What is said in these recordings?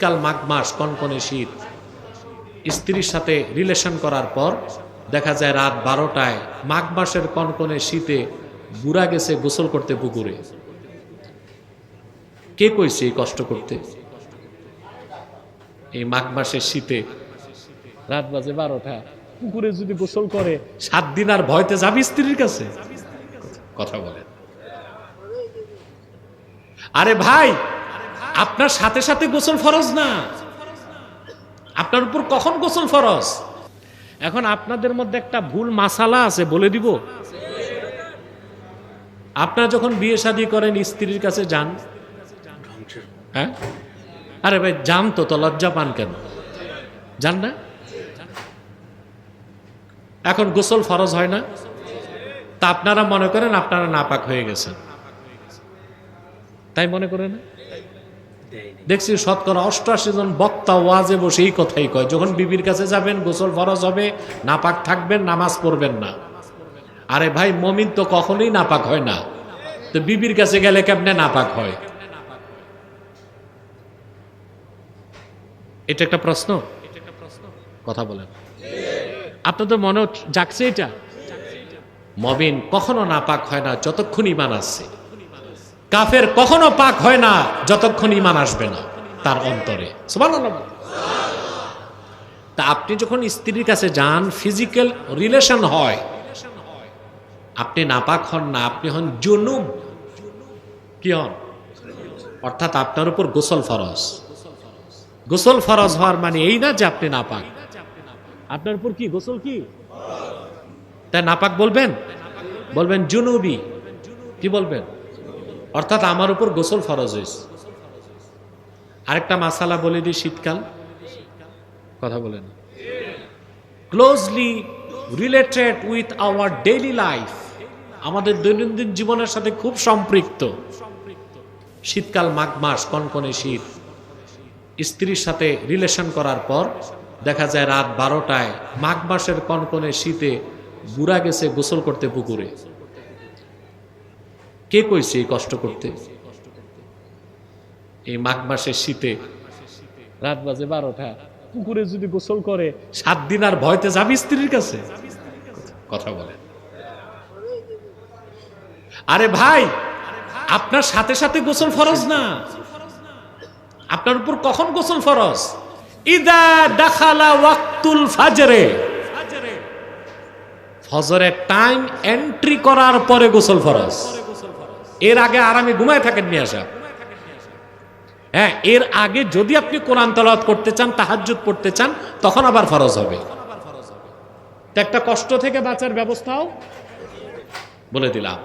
শীতকাল মাঘ মাস, কনকনে শীত, স্ত্রীর সাথে রিলেশন করার পর দেখা যায় রাত 12টায় মাঘ মাসের কনকনে শীতে বুড়া গেছে গোসল করতে পুকুরে। কে কইছে এই কষ্ট করতে? এই মাঘ মাসের শীতে রাত বাজে 12টা, পুকুরে যদি গোসল করে 7 দিন আর ভয়তে যাবি স্ত্রীর কাছে? কথা বলেন। আরে ভাই, আপনার সাথে সাথে গোসল ফরজ না, আপনার উপর কখন গোসল ফরজ? এখন আপনাদের মধ্যে একটা ভুল মাসালা আছে, বলে দিব। আপনারা যখন বিয়ে শাদী করেন স্ত্রীর কাছে যান, হ্যাঁ? আরে ভাই যান তো, লজ্জা পান কেন? যান না? এখন গোসল ফরজ হয় না? তা আপনারা মনে করেন আপনারা নাপাক হয়ে গেছেন, তাই মনে করেন? দেখছি শতকরা 88 জন বক্তা ওয়াজে বসে এই কথাই কয়, যখন বিবির কাছে যাবেন গোসল ফরজ হবে, নাপাক থাকবেন, নামাজ পড়বেন না। আরে ভাই, মুমিন তো কখনোই নাপাক হয় না, তো বিবির কাছে গেলে কেমনে নাপাক হয়? এটা একটা প্রশ্ন। কথা বলেন। আপনাদের মনে জাগছে এটা? মুমিন কখনো নাপাক হয় না যতক্ষণ ঈমান আছে। কাফের কখনো পাক হয় না যতক্ষণ ঈমান আসবে না তার অন্তরে। সুবহানাল্লাহ। তা আপনি যখন স্ত্রীর কাছে যান, ফিজিক্যাল রিলেশন হয়, আপনি নাপাক হন না, আপনি হন জুনুব। কি হন? অর্থাৎ আপনার উপর গোসল ফরজ। গোসল ফরজ হওয়ার মানে এই না যে আপনি নাপাক। আপনার উপর কি গোসল? কি তাই নাপাক বলবেন? বলবেন জুনুবি। কি বলবেন? অর্থাৎ আমার উপর গোসল ফরজ হয়েছে। আরেকটা মাসালা বলে দিই, শীতকাল। কথা বলেন। Closely related with our daily life, আমাদের দৈনন্দিন জীবনের সাথে খুব সম্পৃক্ত। শীতকাল মাঘ মাস, কনকনে শীত, স্ত্রীর সাথে রিলেশন করার পর দেখা যায় রাত 12টায় মাঘ মাসের কনকনে শীতে বুড়া গেছে গোসল করতে পুকুরে। কে কইছে এই কষ্ট করতে? এই মাঘ মাসের শীতে রাত বাজে 12টা, পুকুরে যদি গোসল করে 7 দিন আর ভয়তে যাবি স্ত্রীর কাছে? কথা বলেন। আরে ভাই, আপনার সাথে সাথে গোসল ফরজ না, আপনার উপর কখন গোসল ফরজ? ইদা দাখালা ওয়াক্তুল ফাজরে, ফজরের টাইম এন্ট্রি করার পরে গোসল ফরজ। এর আগে আরামে ঘুমায় থাকেন নিয়ে আসা। হ্যাঁ, এর আগে যদি আপনি কোরআন তেলাওয়াত করতে চান, তাহাজ্জুদ পড়তে চান, তখন আবার ফরজ হবে। একটা কষ্ট থেকে বাঁচার ব্যবস্থাও বলে দিলাম।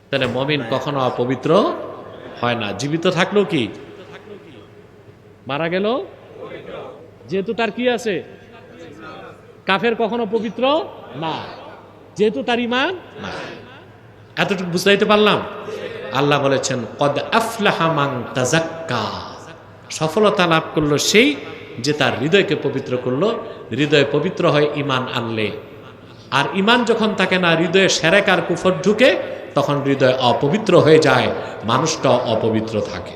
তাহলে মুমিন কখনো অপবিত্র হয় না। জীবিত থাকলো কি, মারা গেল, যেহেতু তার কি আছে? কাফের কখনো পবিত্র না, যেহেতু তার ঈমান না। এতটুকু বুঝাইতে পারলাম? আল্লাহ বলেছেন কদ আফলাহা মান তাযাক্কা, সফলতা লাভ করলো সেই যে তার হৃদয়কে পবিত্র করলো। হৃদয় পবিত্র হয় ঈমান আনলে। আর ঈমান যখন থাকে না, হৃদয়ে শিরক আর কুফর ঢুকে, তখন হৃদয় অপবিত্র হয়ে যায়, মানুষটা অপবিত্র থাকে।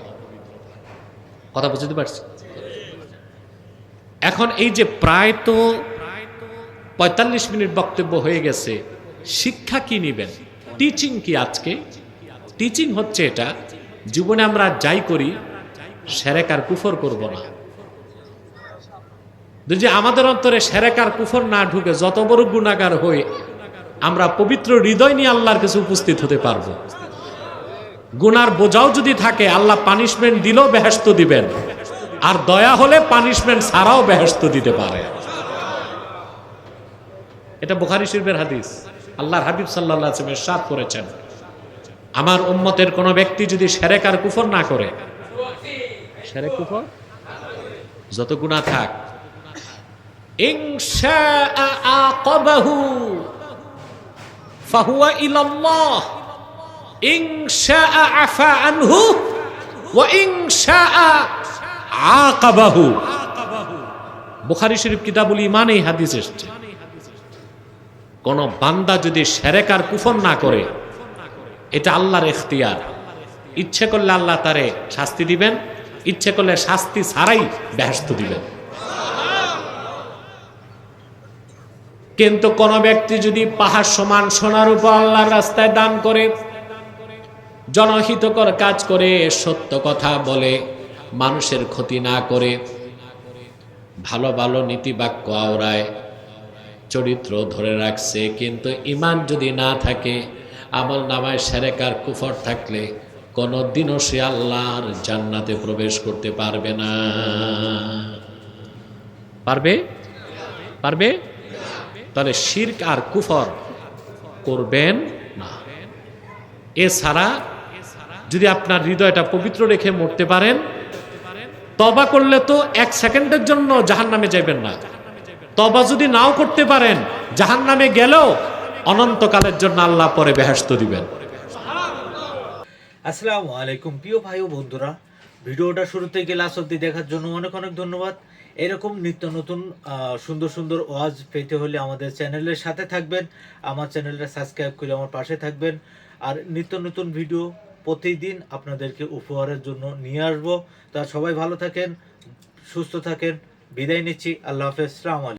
কথা বুঝতে পারছি? এখন এই যে প্রায় তো 45 মিনিট বক্তব্য হয়ে গেছে, শিক্ষা কি নিবেন? টিচিং কি আজকে? টিচিং হচ্ছে এটা, জীবনে আমরা যাই করি শিরক আর কুফর করব না। যদি আমাদের অন্তরে শিরক আর কুফর না ঢুকে, যত বড় গুনাহগার হই, আমরা পবিত্র হৃদয় নিয়ে আল্লাহর কাছে উপস্থিত হতে পারবো। গুনার বোঝাও যদি থাকে, আল্লাহ পানিশমেন্ট দিলেও বেহেশত দিবেন, আর দয়া হলে পানিশমেন্ট ছাড়াও বেহেশত দিতে পারে। এটা বুখারী শরীফের হাদিস। আল্লাহর হাবিব সাল্লাল্লাহু আলাইহি ওয়াসাল্লাম ইরশাদ করেছেন, আমার উম্মতের কোন ব্যক্তি যদি শিরক আর কুফর না করে, শিরক কুফর যত গুনাহ থাক, ইনশাআ আকাবাহু ফাহুয়া ইলাল্লাহ, ইনশাআ আফা আনহু ওয়া ইনশাআ আকাবাহু। বুখারী শরীফ কিতাবুল ঈমান এই হাদিস এসেছে। কোন বান্দা যদি শিরক আর কুফর না করে, এটা আল্লাহর ইখতিয়ার। ইচ্ছে করলে আল্লাহ তারে শাস্তি দিবেন, ইচ্ছে করলে শাস্তি ছাড়াই বেহেশত দিবেন। কিন্তু কোন ব্যক্তি যদি পাহাড় সমান সোনার উপর আল্লাহর রাস্তায় দান করে, জনহিতকর কাজ করে, সত্য কথা বলে, মানুষের ক্ষতি না করে, ভালো ভালো নীতিবাক্য আওড়ায়, চরিত্র ধরে রাখছে, কিন্তু ঈমান যদি না থাকে, আমল নামায় শিরক আর কুফর থাকলে কোনদিনও সে আল্লাহর জান্নাতে প্রবেশ করতে পারবে না। পারবে? পারবে? তাহলে শিরক আর কুফর করবেন না। এছাড়া যদি আপনার হৃদয়টা পবিত্র রেখে মরতে পারেন, তওবা করলে তো 1 সেকেন্ডের জন্য জাহান্নামে যাবেন না। তওবা যদি নাও করতে পারেন, জাহান্নামে গেলেও অনন্তকালের জন্য আল্লাহ পরে বেহেশত দিবেন। আসসালামু আলাইকুম প্রিয় ভাই ও বন্ধুরা, ভিডিওটা শুরু থেকে লাস্ট অবধি দেখার জন্য অনেক অনেক ধন্যবাদ। এরকম নিত্য নতুন সুন্দর সুন্দর ওয়াজ পেতে হলে আমাদের চ্যানেলের সাথে থাকবেন, আমার চ্যানেলটা সাবস্ক্রাইব করে আমার পাশে থাকবেন। আর নিত্য নতুন ভিডিও প্রতিদিন আপনাদেরকে উপহারের জন্য নিয়ে আসবো। তা সবাই ভালো থাকেন, সুস্থ থাকেন, বিদায় নিচ্ছি। আল্লাহ হাফেজ। আসসালামু আলাইকুম।